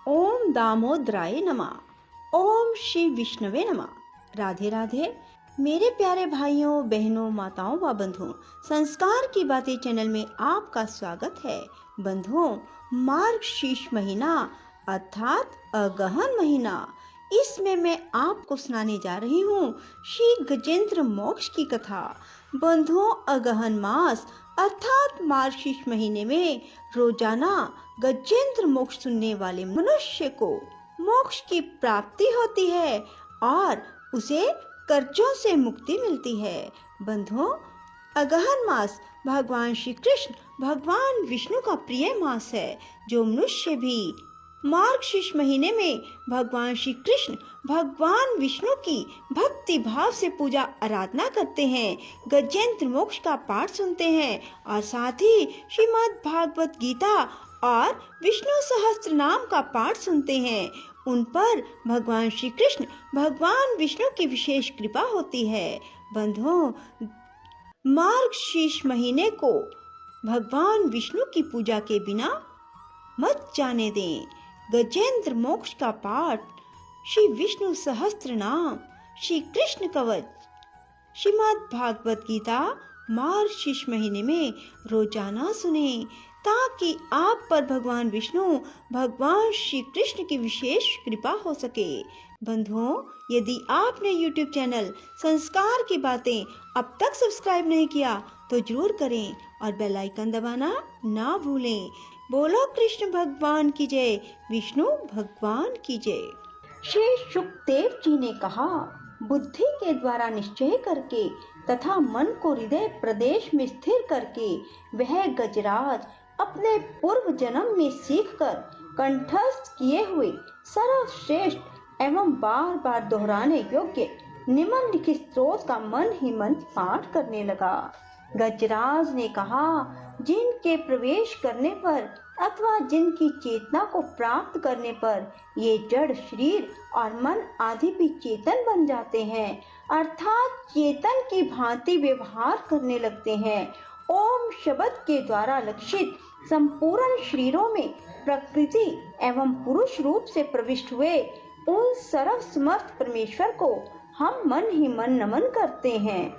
ओम दामोदराय नमः। ओम श्री विष्णुवे नमः। राधे राधे मेरे प्यारे भाइयों बहनों माताओं व बंधुओं, संस्कार की बातें चैनल में आपका स्वागत है। बंधुओं, मार्गशीर्ष महीना अर्थात अगहन महीना, इसमें मैं आपको सुनाने जा रही हूँ श्री गजेंद्र मोक्ष की कथा। बंधुओं, अगहन मास अर्थात मार्गशीर्ष महीने में रोजाना गजेंद्र मोक्ष सुनने वाले मनुष्य को मोक्ष की प्राप्ति होती है और उसे कर्जों से मुक्ति मिलती है। बंधुओं, अगहन मास भगवान श्री कृष्ण भगवान विष्णु का प्रिय मास है। जो मनुष्य भी मार्गशीर्ष महीने में भगवान श्री कृष्ण भगवान विष्णु की भक्ति भाव से पूजा आराधना करते हैं, गजेंद्र मोक्ष का पाठ सुनते हैं और साथ ही श्रीमद् भागवत गीता और विष्णु सहस्त्र नाम का पाठ सुनते हैं, उन पर भगवान श्री कृष्ण भगवान विष्णु की विशेष कृपा होती है। बंधुओं, मार्गशीर्ष महीने को भगवान विष्णु की पूजा के बिना मत जाने दें। गजेंद्र मोक्ष का पाठ, श्री विष्णु सहस्त्र नाम, श्री कृष्ण कवच, श्रीमद् भागवत गीता मार्गशीर्ष महीने में रोजाना सुने ताकि आप पर भगवान विष्णु भगवान श्री कृष्ण की विशेष कृपा हो सके। बंधुओं, यदि आपने YouTube चैनल संस्कार की बातें अब तक सब्सक्राइब नहीं किया तो जरूर करें और बेल आइकन दबाना ना भूलें। बोलो कृष्ण भगवान की जय, विष्णु भगवान की जय। श्री सुखदेव जी ने कहा, बुद्धि के द्वारा निश्चय करके तथा मन को हृदय प्रदेश में स्थिर करके वह गजराज अपने पूर्व जन्म में सीखकर कंठस्थ किए हुए सर्वश्रेष्ठ एवं बार बार दोहराने योग्य निम्नलिखित स्त्रोत का मन ही मन पाठ करने लगा। गजराज ने कहा, जिनके प्रवेश करने पर अथवा जिनकी चेतना को प्राप्त करने पर ये जड़ शरीर और मन आदि भी चेतन बन जाते हैं, अर्थात चेतन की भांति व्यवहार करने लगते हैं। ओम शब्द के द्वारा लक्षित संपूर्ण शरीरों में प्रकृति एवं पुरुष रूप से प्रविष्ट हुए उन सर्वसमर्थ परमेश्वर को हम मन ही मन नमन करते हैं,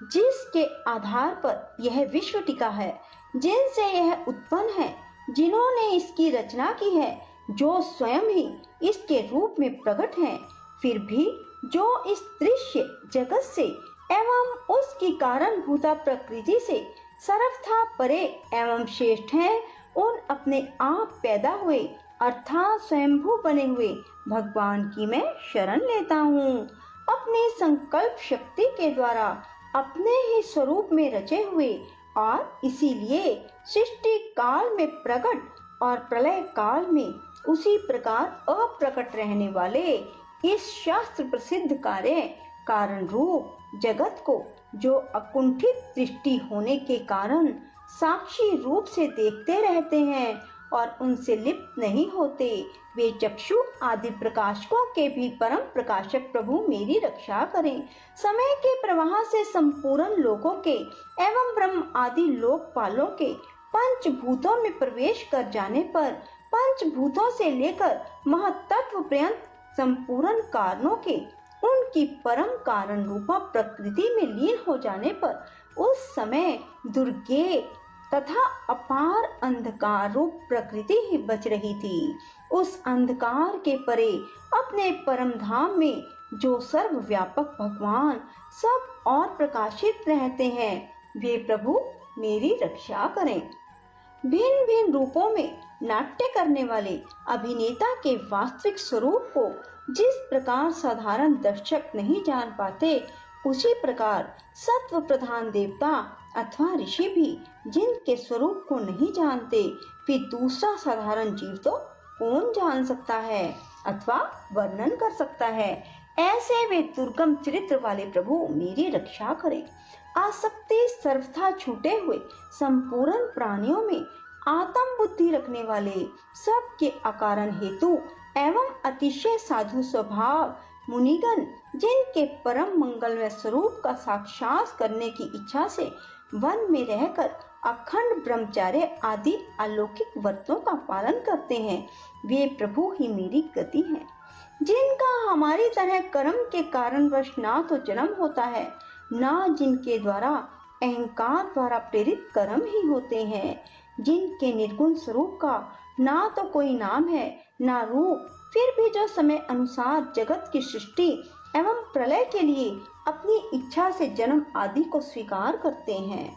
जिसके आधार पर यह विश्व टिका है, जिनसे यह उत्पन्न है, जिन्होंने इसकी रचना की है, जो स्वयं ही इसके रूप में प्रकट हैं, फिर भी जो इस दृश्य जगत से एवं उसकी कारणभूता प्रकृति से सर्वथा परे एवं श्रेष्ठ हैं, उन अपने आप पैदा हुए अर्थात स्वयंभू बने हुए भगवान की मैं शरण लेता हूँ। अपनी संकल्प शक्ति के द्वारा अपने ही स्वरूप में रचे हुए और इसीलिए सृष्टि काल में प्रकट और प्रलय काल में उसी प्रकार अप्रकट रहने वाले इस शास्त्र प्रसिद्ध कार्य कारण रूप जगत को, जो अकुंठित दृष्टि होने के कारण साक्षी रूप से देखते रहते हैं और उनसे लिप्त नहीं होते, वे चक्षु आदि प्रकाशकों के भी परम प्रकाशक प्रभु मेरी रक्षा करें। समय के प्रवाह से संपूर्ण लोकों के एवं ब्रह्म आदि लोकपालों के पंचभूतों में प्रवेश कर जाने पर पंचभूतों से लेकर महत्त्व पर्यंत संपूर्ण कारणों के उनकी परम कारण रूपा प्रकृति में लीन हो जाने पर उस समय दुर्गे तथा अपार अंधकार रूप प्रकृति ही बच रही थी। उस अंधकार के परे अपने परम धाम में जो सर्वव्यापक भगवान सब और प्रकाशित रहते हैं, वे प्रभु मेरी रक्षा करें। भिन्न भिन्न रूपों में नाट्य करने वाले अभिनेता के वास्तविक स्वरूप को जिस प्रकार साधारण दर्शक नहीं जान पाते, उसी प्रकार सत्व प्रधान देवता अथवा ऋषि भी जिनके स्वरूप को नहीं जानते, फिर दूसरा साधारण जीव तो कौन जान सकता है अथवा वर्णन कर सकता है। ऐसे वे दुर्गम चरित्र वाले प्रभु मेरी रक्षा करें। आसक्ति सर्वथा छूटे हुए संपूर्ण प्राणियों में आत्म बुद्धि रखने वाले, सबके अकारण हेतु एवं अतिशय साधु स्वभाव मुनिगण, जिनके परम मंगलमय स्वरूप का साक्षात करने की इच्छा से वन में रहकर अखंड ब्रह्मचर्य आदि अलौकिक व्रतों का पालन करते हैं, वे प्रभु ही मेरी गति है। जिनका हमारी तरह कर्म के कारणवश ना तो जन्म होता है, ना जिनके द्वारा अहंकार द्वारा प्रेरित कर्म ही होते हैं, जिनके निर्गुण स्वरूप का ना तो कोई नाम है ना रूप, फिर भी जो समय अनुसार जगत की सृष्टि एवं प्रलय के लिए अपनी इच्छा से जन्म आदि को स्वीकार करते हैं,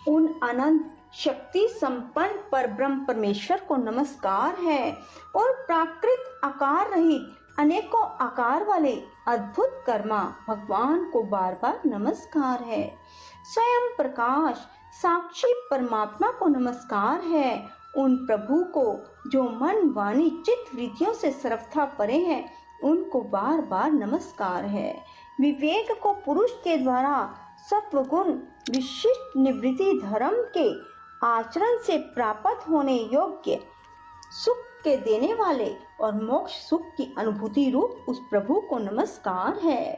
उन अनंत शक्ति संपन्न पर ब्रह्म परमेश्वर को नमस्कार है। और प्राकृत आकार रहित अनेकों आकार वाले अद्भुत कर्मा भगवान को बार बार नमस्कार है। स्वयं प्रकाश साक्षी परमात्मा को नमस्कार है। उन प्रभु को जो मन वाणी चित्त वृत्तियों से सर्वथा परे हैं, उनको बार बार नमस्कार है। विवेक को पुरुष के द्वारा सत्वगुण विशिष्ट निवृत्ति धर्म के आचरण से प्राप्त होने योग्य सुख के देने वाले और मोक्ष सुख की अनुभूति रूप उस प्रभु को नमस्कार है।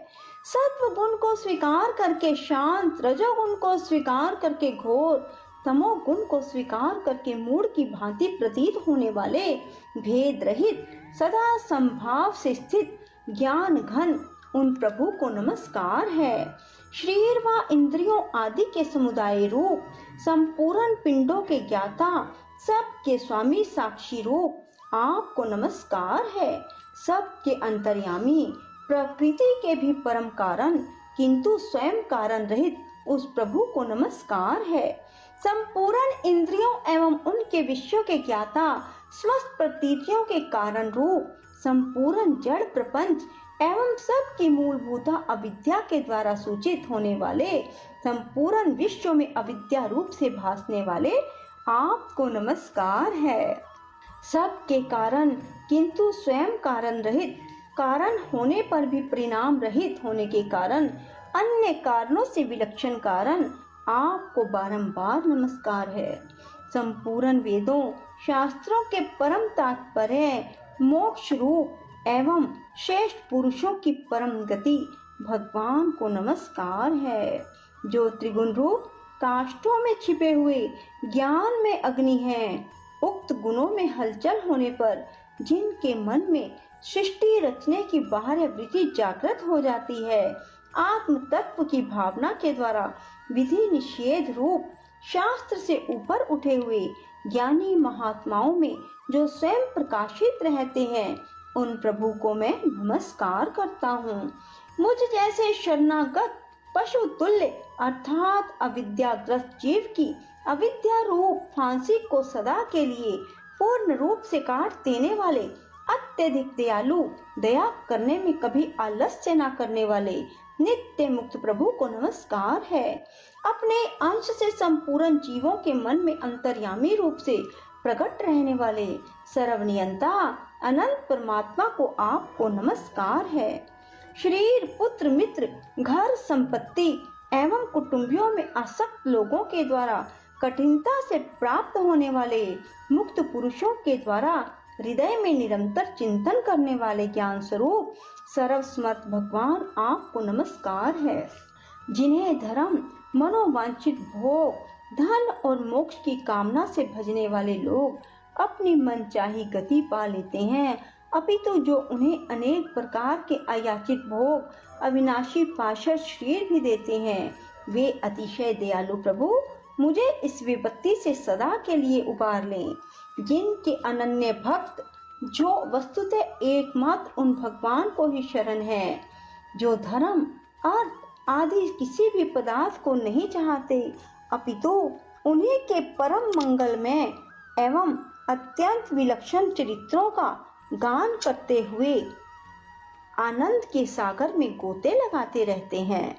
सत्व गुण को स्वीकार करके शांत, रजोगुण को स्वीकार करके घोर, तमोगुण को स्वीकार करके मूढ़ की भांति प्रतीत होने वाले भेद रहित सदा संभाव से स्थित ज्ञान घन उन प्रभु को नमस्कार है। शरीर व इंद्रियों आदि के समुदाय रूप संपूर्ण पिंडों के ज्ञाता सबके स्वामी साक्षी रूप आपको नमस्कार है। सबके अंतर्यामी प्रकृति के भी परम कारण किंतु स्वयं कारण रहित उस प्रभु को नमस्कार है। संपूर्ण इंद्रियों एवं उनके विषयों के ज्ञाता समस्त प्रतीतियों के कारण रूप संपूर्ण जड़ प्रपंच एवं सबकी मूलभूत अविद्या के द्वारा सूचित होने वाले संपूर्ण विश्व में अविद्या रूप से भासने वाले आपको नमस्कार है। सबके कारण किंतु स्वयं कारण रहित, कारण होने पर भी परिणाम रहित होने के कारण अन्य कारणों से विलक्षण कारण आपको बारंबार नमस्कार है। संपूर्ण वेदों शास्त्रों के परम तात्पर्य मोक्ष रूप एवं श्रेष्ठ पुरुषों की परम गति भगवान को नमस्कार है। जो त्रिगुण रूप काष्ठों में छिपे हुए ज्ञान में अग्नि है, उक्त गुणों में हलचल होने पर जिनके मन में सृष्टि रचने की बाह्य वृत्ति जागृत हो जाती है, आत्म तत्व की भावना के द्वारा विधि निषेध रूप शास्त्र से ऊपर उठे हुए ज्ञानी महात्माओं में जो स्वयं प्रकाशित रहते हैं, उन प्रभु को मैं नमस्कार करता हूँ। मुझ जैसे शरणागत पशु तुल्य अर्थात अविद्याग्रस्त जीव की अविद्या रूप फांसी को सदा के लिए पूर्ण रूप से काट देने वाले अत्यधिक दयालु, दया करने में कभी आलस्य न करने वाले नित्य मुक्त प्रभु को नमस्कार है। अपने अंश से संपूर्ण जीवों के मन में अंतर्यामी रूप से प्रकट रहने वाले सर्वनियंता अनंत परमात्मा को आपको नमस्कार है। शरीर, पुत्र, मित्र, घर, संपत्ति एवं कुटुंबियों में आसक्त लोगों के द्वारा कठिनता से प्राप्त होने वाले मुक्त पुरुषों के द्वारा हृदय में निरंतर चिंतन करने वाले ज्ञान स्वरूप सर्वसमर्थ भगवान आपको नमस्कार है। जिन्हें धर्म, मनोवांछित भोग, धन और मोक्ष की कामना से भजने वाले लोग अपनी मनचाही गति पा लेते हैं, अपितु जो उन्हें अनेक प्रकार के अयाचित भोग, अविनाशी पाशर शरीर भी देते हैं, वे अतिशय दयालु प्रभु मुझे इस विपत्ति से सदा के लिए उबार लें। जिनके अनन्य भक्त जो वस्तुतः एकमात्र उन भगवान को ही शरण है, जो धर्म, अर्थ आदि किसी भी पदार्थ को नहीं चाहते, अपितु उन्हीं के परम मंगलमय एवं अत्यंत विलक्षण चरित्रों का गान करते हुए आनंद के सागर में गोते लगाते रहते हैं।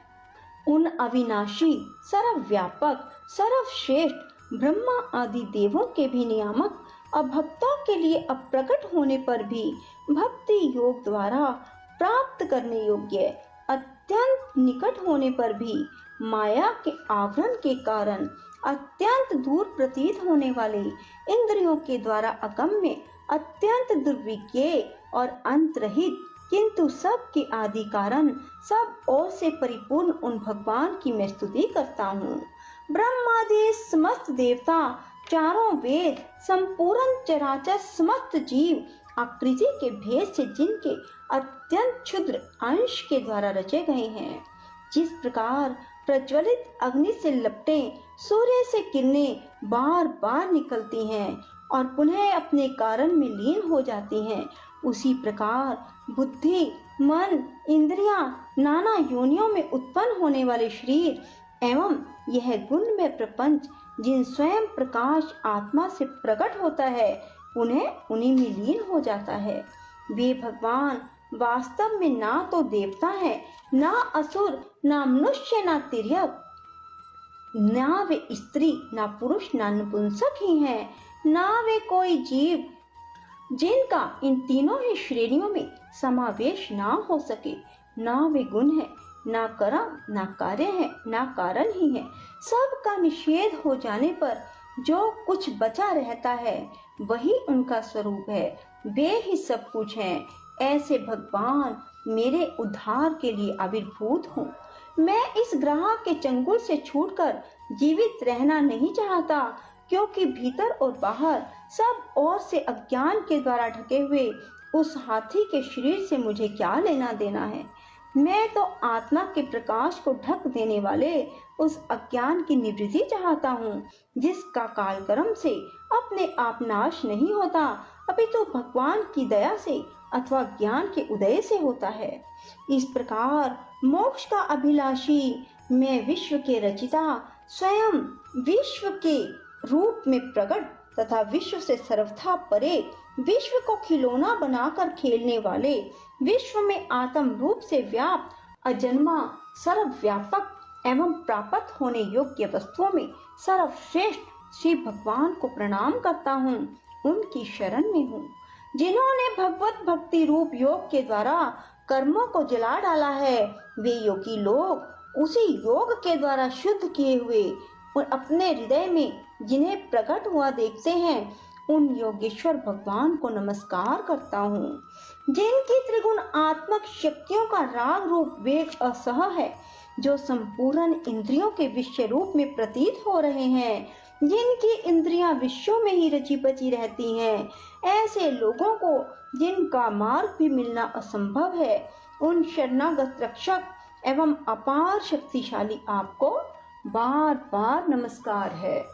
उन अविनाशी, सर्वव्यापक, सर्वश्रेष्ठ ब्रह्मा आदि देवों के भी नियामक और भक्तों के लिए अप्रकट होने पर भी भक्ति योग द्वारा प्राप्त करने योग्य, अत्यंत निकट होने पर भी माया के आवरण के कारण अत्यंत दूर प्रतीत होने वाले, इंद्रियों के द्वारा अगम्य, अत्यंत दुर्विज्ञेय और अंत रहित किंतु सब के आदि कारण सब ओर से परिपूर्ण उन भगवान की मैं स्तुति करता हूँ। ब्रह्मादि समस्त देवता, चारों वेद, संपूर्ण चराचर समस्त जीव आकृति के भेद से जिनके अत्यंत क्षुद्र अंश के द्वारा रचे गए हैं। जिस प्रकार प्रज्वलित अग्नि से लपटे सूर्य से किरणें बार बार निकलती हैं और पुनः अपने कारण में लीन हो जाती हैं, उसी प्रकार बुद्धि, मन, इंद्रियां, नाना योनियों में उत्पन्न होने वाले शरीर एवं यह गुणमय प्रपंच जिन स्वयं प्रकाश आत्मा से प्रकट होता है, पुनः उन्हीं में लीन हो जाता है। वे भगवान वास्तव में ना तो देवता है, ना असुर, ना मनुष्य, ना तिर्यक, ना वे स्त्री, ना पुरुष, ना नपुंसक ही हैं, ना वे कोई जीव जिनका इन तीनों ही श्रेणियों में समावेश ना हो सके। ना वे गुण है, ना कर्म, ना कार्य है, ना कारण ही है। सब का निषेध हो जाने पर जो कुछ बचा रहता है वही उनका स्वरूप है। वे ही सब कुछ हैं। ऐसे भगवान मेरे उद्धार के लिए आविर्भूत हूँ। मैं इस ग्रह के चंगुल से छूटकर जीवित रहना नहीं चाहता, क्योंकि भीतर और बाहर सब ओर से अज्ञान के द्वारा ढके हुए उस हाथी के शरीर से मुझे क्या लेना देना है। मैं तो आत्मा के प्रकाश को ढक देने वाले उस अज्ञान की निवृत्ति चाहता हूँ, जिसका कालक्रम से अपने आप नाश नहीं होता, अपितु तो भगवान की दया से अथवा ज्ञान के उदय से होता है। इस प्रकार मोक्ष का अभिलाषी मैं विश्व के रचिता, स्वयं विश्व के रूप में प्रकट तथा विश्व से सर्वथा परे, विश्व को खिलौना बनाकर खेलने वाले, विश्व में आत्म रूप से व्याप्त, अजन्मा, सर्वव्यापक एवं प्राप्त होने योग्य वस्तुओं में सर्वश्रेष्ठ श्री भगवान को प्रणाम करता हूँ। उनकी शरण में हूँ, जिन्होंने भगवत भक्ति रूप योग के द्वारा कर्मों को जला डाला है। वे योगी लोग उसी योग के द्वारा शुद्ध किए हुए और अपने हृदय में जिन्हें प्रकट हुआ देखते हैं, उन योगेश्वर भगवान को नमस्कार करता हूँ। जिनकी त्रिगुण आत्मक शक्तियों का राग रूप वेग असह है, जो संपूर्ण इंद्रियों के विषय रूप में प्रतीत हो रहे हैं, जिनकी इंद्रियां विषयों में ही रची बची रहती हैं, ऐसे लोगों को जिनका मार्ग भी मिलना असंभव है, उन शरणागत रक्षक एवं अपार शक्तिशाली आपको बार बार नमस्कार है।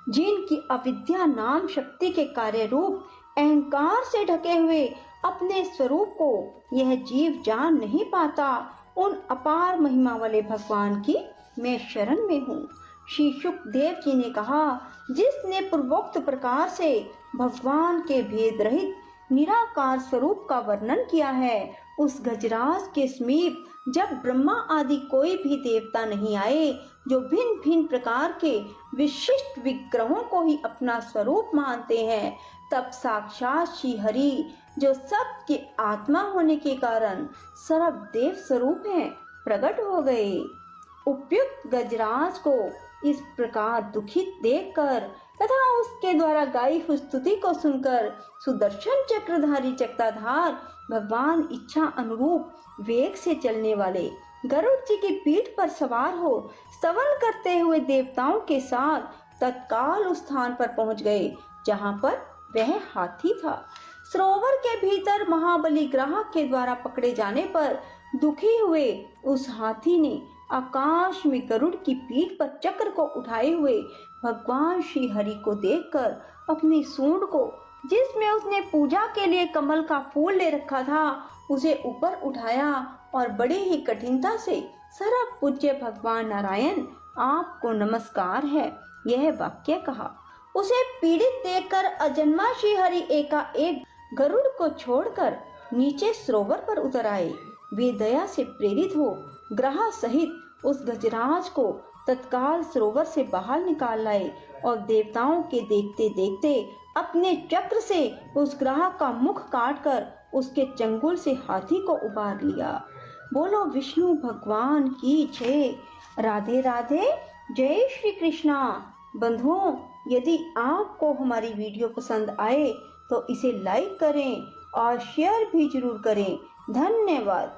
जिनकी अविद्या नाम शक्ति के कार्य रूप अहंकार से ढके हुए अपने स्वरूप को यह जीव जान नहीं पाता, उन अपार महिमा वाले भगवान की मैं शरण में हूँ। श्री सुखदेव जी ने कहा, जिसने पूर्वोक्त प्रकार से भगवान के भेद रहित निराकार स्वरूप का वर्णन किया है, उस गजराज के समीप जब ब्रह्मा आदि कोई भी देवता नहीं आए, जो भिन्न भिन्न प्रकार के विशिष्ट विग्रहों को ही अपना स्वरूप मानते हैं, तब साक्षात श्री हरि, जो सबके आत्मा होने के कारण सर्वदेव स्वरूप हैं, प्रकट हो गए। उपयुक्त गजराज को इस प्रकार दुखित देखकर तथा उसके द्वारा गाई हुई स्तुति को सुनकर सुदर्शन चक्रधारी चक्राधार भगवान इच्छा अनुरूप वेग से चलने वाले गरुड़ जी की पीठ पर सवार हो स्तवन करते हुए देवताओं के साथ तत्काल उस स्थान पर पहुंच गए जहां पर वह हाथी था। सरोवर के भीतर महाबली ग्राहक के द्वारा पकड़े जाने पर दुखी हुए उस हाथी ने आकाश में गरुड़ की पीठ पर चक्र को उठाए हुए भगवान श्री हरि को देखकर अपनी सूंड को, जिसमें उसने पूजा के लिए कमल का फूल ले रखा था, उसे ऊपर उठाया और बड़ी ही कठिनता से सर्व पूज्य भगवान नारायण आपको नमस्कार है, यह वाक्य कहा। उसे पीड़ित देखकर अजन्मा श्री हरि एकाएक गरुड़ को छोड़कर नीचे सरोवर पर उतर आए। वे दया से प्रेरित हो ग्रह सहित उस गजराज को तत्काल सरोवर से बाहर निकाल लाए और देवताओं के देखते देखते अपने चक्र से उस ग्रह का मुख काटकर उसके चंगुल से हाथी को उबार लिया। बोलो विष्णु भगवान की जय। राधे राधे। जय श्री कृष्णा। बंधुओं, यदि आपको हमारी वीडियो पसंद आए तो इसे लाइक करें और शेयर भी जरूर करें। धन्यवाद।